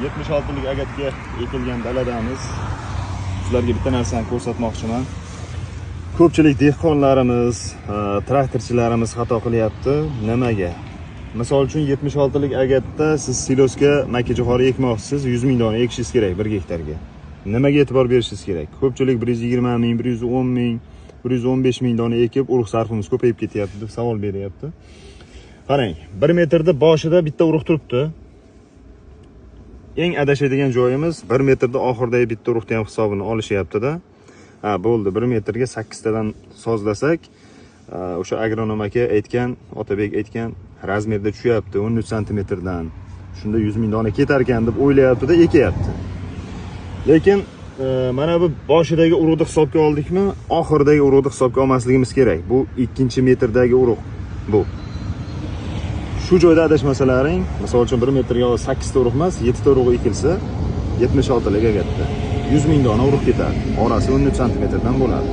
76lik agatga ekilgan daladamiz. Sizlarga bitta narsani ko'rsatmoqchiman. Ko'pchilik dehqonlarimiz, traktorchilarimiz xato qilyapti. Nimaga? Misol uchun 76lik agatda siz silosga makkajo'xori ekmoqchisiz, 100 ming dona ekishingiz kerak 1 gektarga. Nimaga e'tibor berishingiz kerak? Ko'pchilik 120 ming, 110 ming, 115 ming dona ekib, urug' sarfimiz ko'payib ketyapti deb savol beryapti. Qarang, 1 metrda boshida bitta urug' turibdi. Eng adashadigan joyimiz 1 metrda oxirdagi bitta urug'ni ham hisobini olishyapti-da. Bo'ldi, 1 metrga 8 tadan sozlasak, o'sha agronom aka aytgan, Otabek aytgan razmerda tushyapti 13 santimetrdan. Shunda 100 ming dona ketar ekan deb o'ylayapti-da, ekyapti. Lekin mana bu boshidagi urug'ni hisobga oldikmi, oxirdagi urug'ni hisobga olmasligimiz kerak. Bu 2-metrdagi urug' bu. Shu joyda adashmasalaring, misol uchun 1 metrga 8 ta urug' emas, 7 ta urug' ekilsa, 76lik agatda 100 ming dona urug' ketadi. Orasi 13 santimetrdan bo'ladi.